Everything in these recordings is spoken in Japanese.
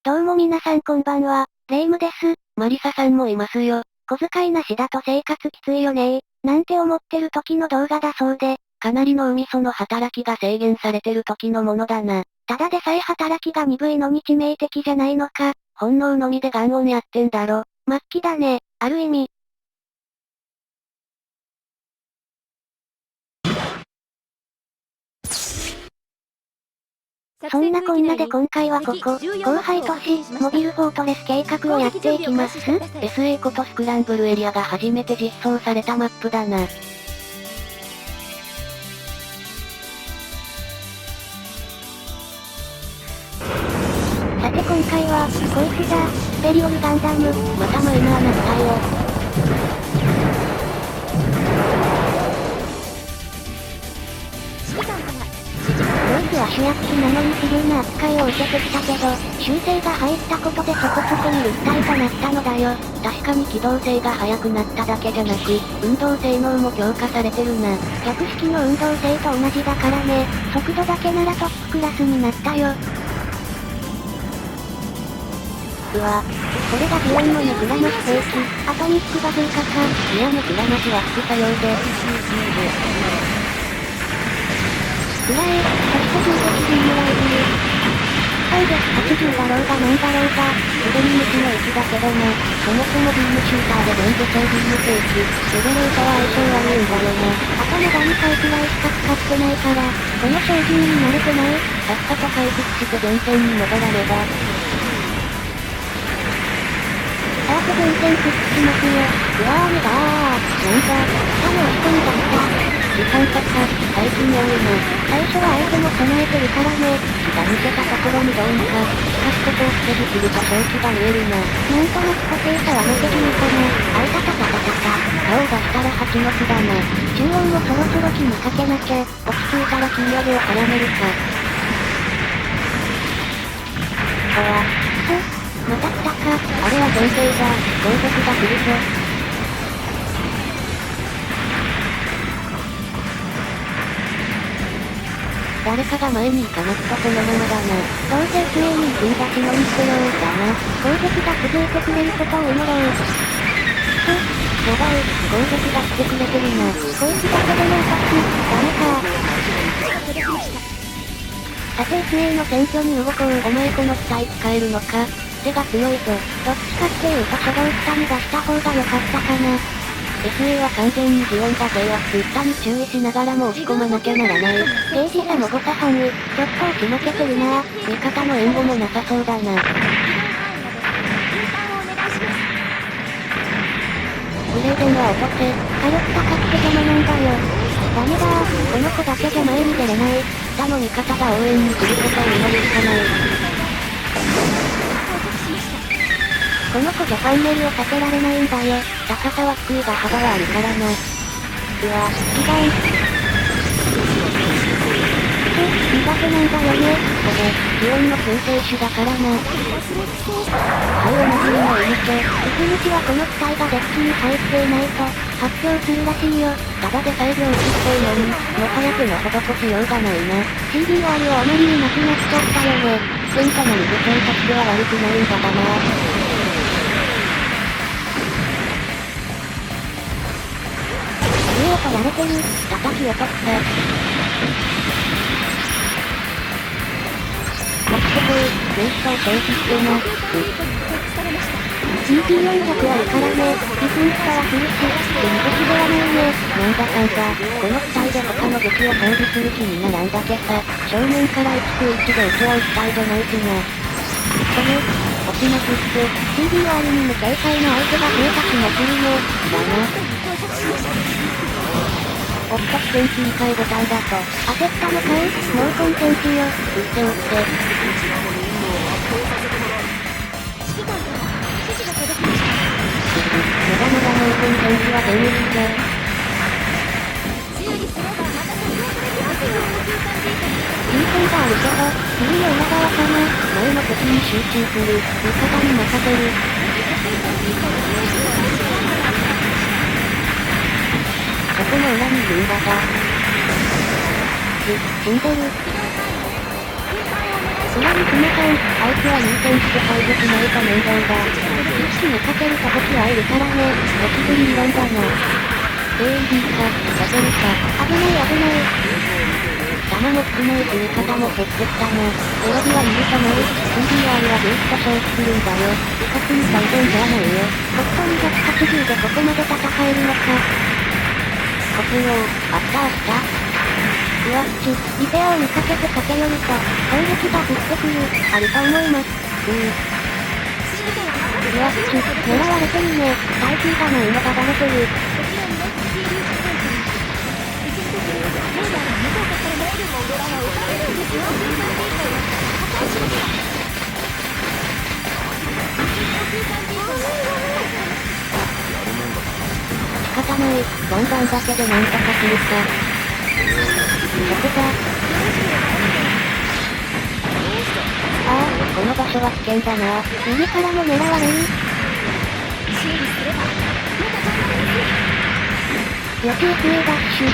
どうも皆さんこんばんは、レイムです。マリサさんもいますよ。小遣いなしだと生活きついよねなんて思ってる時の動画だそうで、かなり脳みその働きが制限されてる時のものだな。ただでさえ働きが鈍いのに致命的じゃないのか。本能のみでガンオンやってんだろ。末期だね、ある意味。そんなこんなで今回はここ、後輩都市、モビルフォートレス計画をやっていきます。SA ことスクランブルエリアが初めて実装されたマップだな。さて今回は、こいつだ、スペリオルガンダム。またマイナーな機体を。ドイツは主役機なのに自由な扱いを受けてきたけど、修正が入ったことでそこそこに立体となったのだよ。確かに機動性が速くなっただけじゃなく、運動性能も強化されてるな。逆式の運動性と同じだからね、速度だけならトップクラスになったよ。うわ、これがジオンのネクラマス兵器、アトミックバズーカか。いやネクラマスは副作用で。くらえ、そして銃撃陣狙いビル。380だろうがなんだろうが、すでに無知の域だけどな。そもそもビームシューターで全部超ビーム兵器。レベルートは相性悪いんだよな。あとまだ2回くらいしか使ってないから、この照準に慣れてない。さっさと回復して前線に戻らねば。早く前線復帰しますよ。うわーめだー。なんか、下の押し込みだった。時間かか、最近多いな。最初は相手も備えてるからね。気が抜けたところにどうにか。しかしここを捨てずすると正気が見えるな。なんとなく固定差は負け気味かな。あいたたたたたた。顔を出したら蜂の巣だな。中央もそろそろ気にかけなきゃ。落ち着いたら金上げを早めるか。ほわ。また来たか。あれは先生だ。後続が来るぞ。誰かが前に行かなくとこのままだな。どうせ SA に行くんだし乗り捨てよう。だな。後続が続いてくれることを祈ろう。やばい、後続が来てくれてるな。こいつだけでもダメか。さて SA の選挙に動こう。お前この機体使えるのか。手が強いぞ。どっちかっていうと初動下に出した方が良かったかな。SA は完全にジオンが制圧。下に注意しながらも押し込まなきゃならない。ゲージ差も誤差範囲、ちょっと押し負けてるな。味方の援護もなさそうだな。ブレーデンは落とせ。火力高くて邪魔なんだよ。ダメだー、この子だけじゃ前に出れない。下の味方が応援に来ることを祈るしかない。この子じゃファンネルを避けられないんだよ。高さは低いが幅はあるからな。うわ、違う。苦手なんだよね。これ、ジオンの救世主だからな。はい、おなじみのイニチェ。イニチはこの機体がデッキに入っていないと、発表するらしいよ。ただでさえ病気ってのに、もはや手の施しようがないな。CDR をあまりになくなっちゃったよね。戦火の水性としては悪くないんだがな。を取られてる。叩き落とした。こっちこい、ベースを停止してな。GP400 あるからね。ディフェンスはするし、全敵ではないね。なんだかんだ、この機体で他の武器を装備する気にならんだけさ、正面から191で撃ち合う機体じゃないしな。それ、落ちまくって、CDR にも警戒の相手が増えた気もするね。だな。おっと危険切り替えボタンだと。焦ったのかい？もうコンテンツよ。撃って撃って。まだまだもうコンテンツは現役じゃ。いい線があるけど、次の裏側かな。前の敵に集中する。味方に任せる。そこの裏にいるんだが。死んでる。こそれにクマさん、あいつは優先して入ってしまうと面倒だ。一気にかけると武器はいるからね。ゴキブリ理論だな。AED か、させるか。危ない危ない。弾も少ないし味方も減ってきたな。エロビはいると思う。CDR はずっと消費するんだよ。部活に大変じゃないよ。コスト280でここまで戦えるのか。国王、あったあった。うわっち、リペアを見かけて駆け寄ると、攻撃が降ってくる、あると思います。うわっち、狙われてるね。耐久がないのがバレてる。仕方ない、ボンバンだけでなんとかするか。そこだ。ああ、この場所は危険だな。右からも狙われる。予定不明ダッシュ。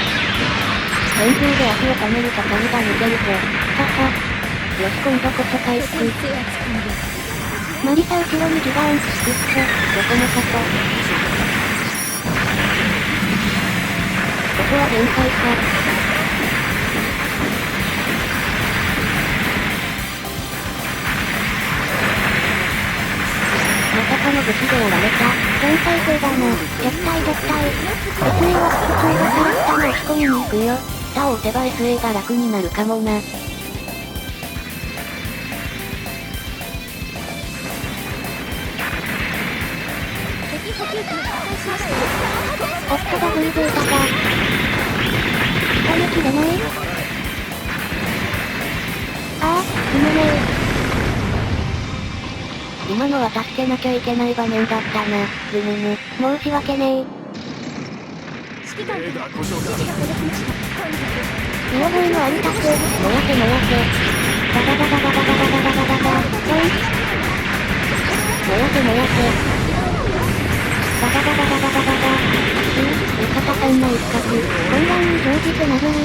天井で足を止めると髪が抜けるぞ。はは。よし今度こそ回復。マリサ後ろにギガン。うっそ、どこもかと。ここは限界か。まさかの武器でやられた。天才性だな。絶対絶対。SE は複数がから下の押し込みに行くよ。下を押せば SE が楽になるかもな。おっとダブルデータか。下に切れない？ああ、すまねえ。今のは助けなきゃいけない場面だったな。むむむ。申し訳ねえ。見覚えのあるタク。もやせもやせ。ダダダダダダダダダダダダダ。もやせもやせ。ダダダダダダダダダ。味方さんの一角。混乱に乗じて殴る。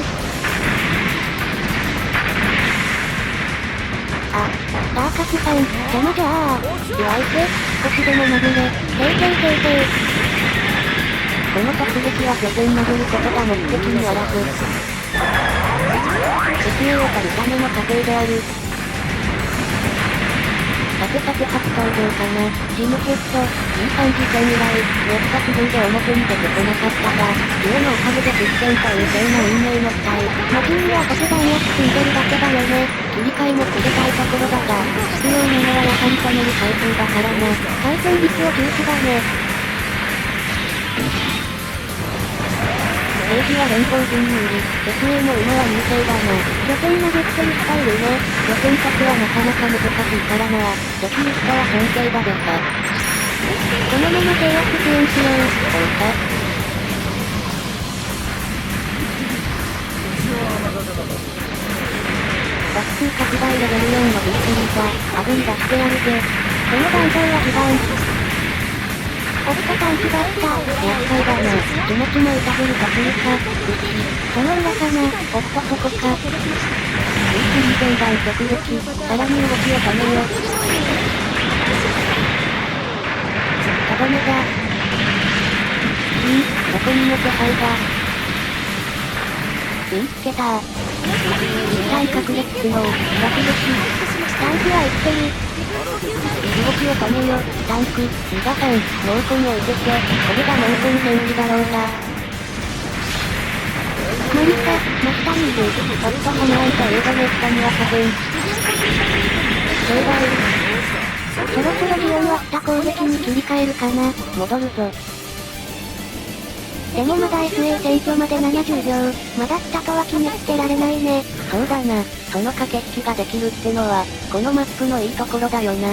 あ、サーカスさん、邪魔じゃあ。弱いぜ、少しでも殴れ。この突撃は拠点殴ることが目的にあらず。SE を取るための過程である。さてさて初登場かな。ジムヘッド、いい感じで未来、熱作分で表に出てこなかったが、上のおかげで実践という正な運命の期待。マジンには特段安くんでるだけだよね。切り替えもくれたいところだが、必要なのはやはり止める回数だからな。回転率を重視だね。兵士は連邦軍にいる。SE の馬は優勢だな。拠点殴ってる人いるね。拠点策はなかなか難しいからな。できる人は尊敬だべさ。このまま制約支援しよう。おうか。バス数拡大レベル4のビッグリーだ。アブン出してやるぜ。この弾道は非番。おったタンクだった。厄介だな。気持ちも痛ぶるとするか。その裏かな。おっとそこか。1、2番直撃。さらに動きを止めよう。とどめだ。どこにも気配が。見つけた。一旦隠れつつの、爆撃。タンクは生きてる。動きを止めよ、タンク、皆さん、猛攻を受けて、これが猛攻戦士だろうが。マリサ、真下にいる。おっとこのアンとエイドネットには加点。正解。そろそろリオン割った攻撃に切り替えるかな。戻るぞ。でもまだ SE 選挙まで70秒。まだ来たとは決めつけられないね。そうだな。その駆け引きができるってのは、このマップのいいところだよな。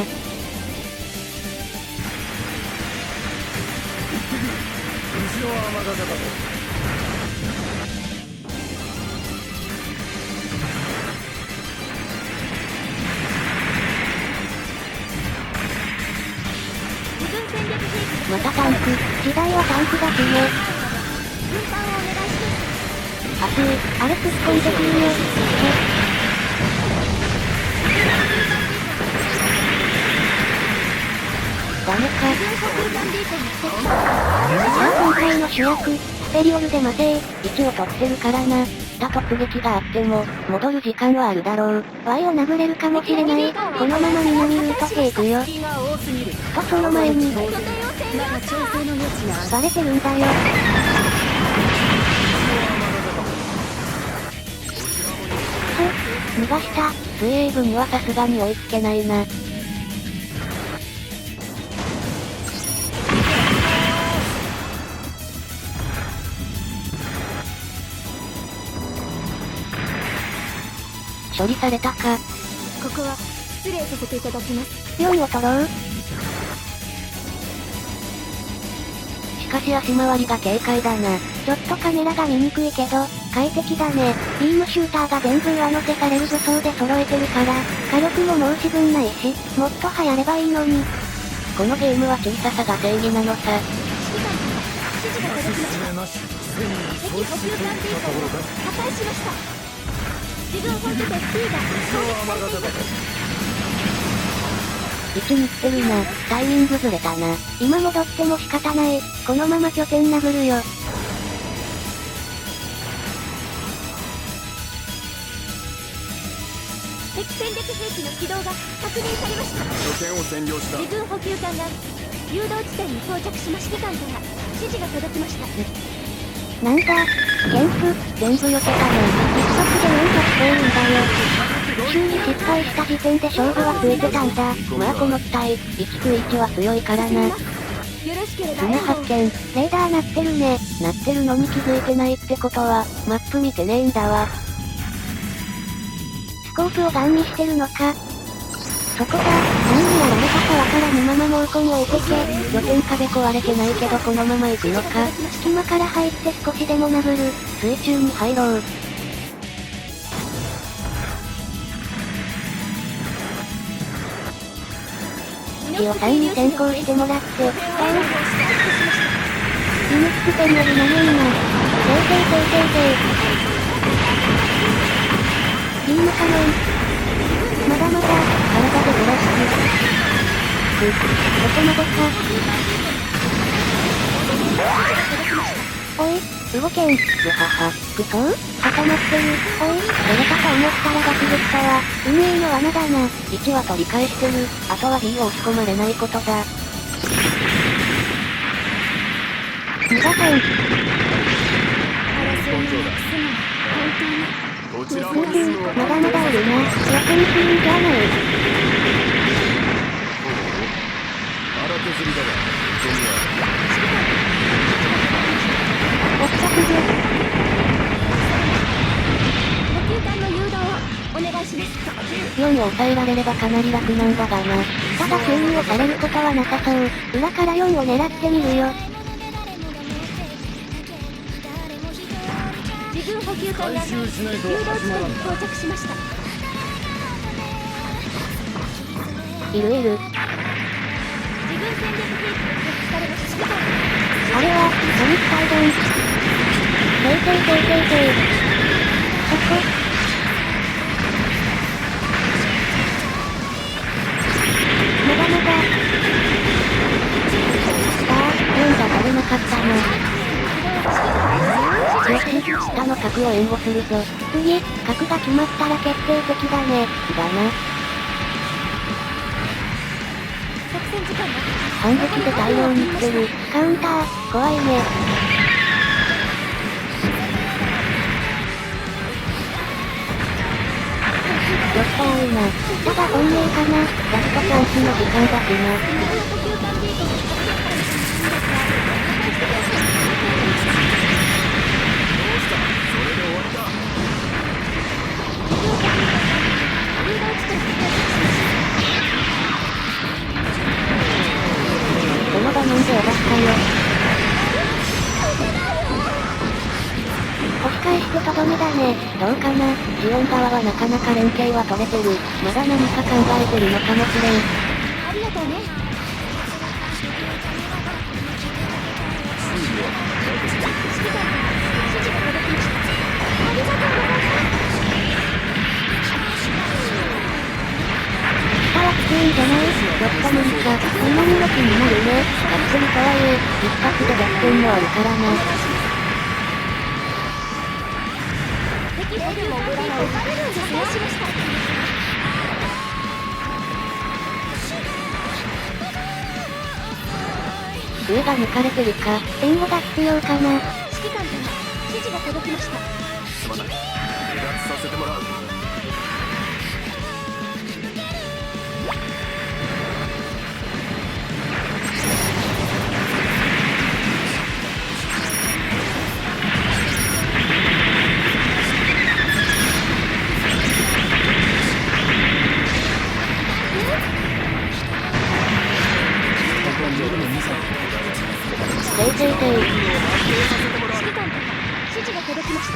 またタンク。時代はタンクが決め。あれ突っ込んでくるよ。ダメか。じゃあ今回の主役、スペリオルで待てー。位置を取ってるからな。下突撃があっても、戻る時間はあるだろう。Y を殴れるかもしれない。このまま南ルートで行くよ。とその前に、バレてるんだよ。逃がした。水泳部にはさすがに追いつけないな。処理されたか。ここは失礼させていただきます。4を取ろう。しかし足回りが軽快だな。ちょっとカメラが見にくいけど、快適だね。ビームシューターが全部上乗せされる武装で揃えてるから、火力も申し分ないし、もっと流行ればいいのに。このゲームは小ささが正義なのさ。指示が届きました。敵補給艦 B 艦を破壊しました。自分本部で P が攻撃されています。位置に来てるな。タイミングずれたな。今戻っても仕方ない。このまま拠点殴るよ。敵戦略兵器の起動が確認されました。拠点を占領した。自軍補給艦が誘導地点に到着しました。指揮官から指示が届きました。なんだ、ケンプ、全部避けたの。一発で4発通るんだよ。周に失敗した時点で勝負はついてたんだ。まあこの機体、1区1は強いからな。よろしければ砂発見。レーダー鳴ってるね。鳴ってるのに気づいてないってことは、マップ見てねえんだわ。スコープをガンにしてるのか。そこだ、何にやられたかわからぬまま猛攻を置いてけ。拠点壁壊れてないけどこのまま行くのか。隙間から入って少しでも殴る。水中に入ろう。ジオさんに先行してもらって、リムスクペンより長いな。ビームカノン。まだまだ、体でブラスク。ここまでか。おい、動けん。ぐはは、クソー固まってる。おい、出れたと思ったらガチでしたわ。運営の罠だな。位置は取り返してる。あとは D を押し込まれないことだ。無駄点。こちらもまだまだいるな。役にするんじゃない。荒削りだが、そんな。おっさくぞ。補給艦の誘導をお願いします。4を抑えられればかなり楽なんだがな。ただ注意をされることはなさそう。裏から4を狙ってみるよ。自軍補給艦が誘導地点に到着しました。いるいる。自軍戦略兵器が設置されました。あれは、何使いどん。そこ。まだまだ。4が取れなかったな。よし、下の角を援護するぞ。次、角が決まったら決定的だね。だな。作戦時間が反撃で対応に来てる。カウンター、怖いね。よっぽ多いな。ただ本命かな。ラストチャンスの時間だしな。補給艦 B との作戦からの指示ですが、それで終わりだ。誘導地点に到着しました。この場面でおばしたよ。押し返してとどめだね。どうかな。ジオン側はなかなか連携は取れてる。まだ何か考えてるのかもしれん。ありがとうね。指揮官から指示が届きました。ありがとうございます。こんなにも気になるね。がっつりとはいえ、一発で逆転もあるからな。敵ヘルモグラの破壊しました。上が抜かれてるか、援護が必要かな。指揮官から指示が届きました。すまない。離脱させてもらう。せいせいせい。指揮官から指示が届きました。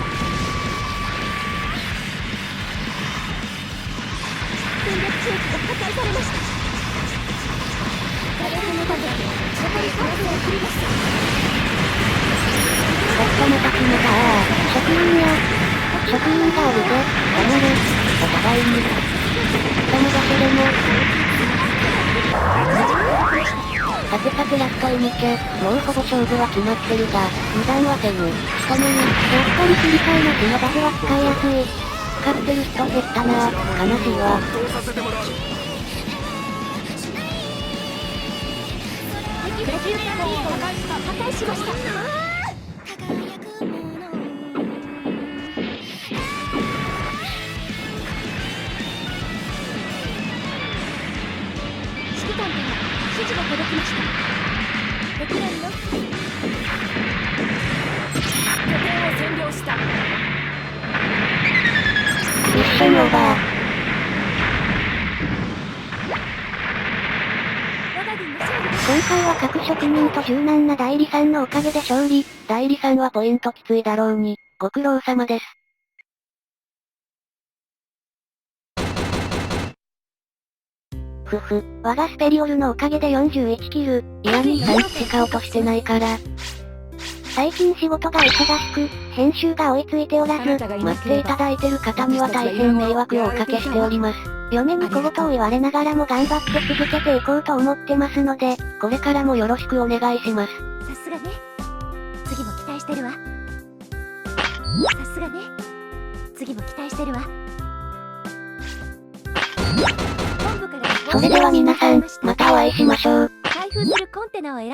戦略地域が破壊されました。火力の盾、残り3分を切りました。おっとまた決めた職人や。職人があるぜ。黙れ。お互いに。どの場所でも。さてさてやっといにけ。もうほぼ勝負は決まってるが、油断はせぬ。しかもね、やっぱり切り替えの火のダブは使いやすい。使ってる人減ったな。悲しいわ。どうさせてもらう。敵レビューターを破壊しました。指揮官から指示が届きました。敵団の拠点を占領した。ミッションオーバー。我が軍の勝利です。今回は各職人と柔軟な代理さんのおかげで勝利。代理さんはポイントきついだろうに、ご苦労様です。ふふ、我がスペリオルのおかげで41キル、いやに3しか落としてないから。最近仕事が忙しく、編集が追いついておらず、待っていただいてる方には大変迷惑をおかけしております。嫁に小言を言われながらも頑張って続けていこうと思ってますので、これからもよろしくお願いします。さすがね。次も期待してるわ。さすがね。次も期待してるわ。本部からそれでは皆さん、またお会いしましょう。開封するコンテナを選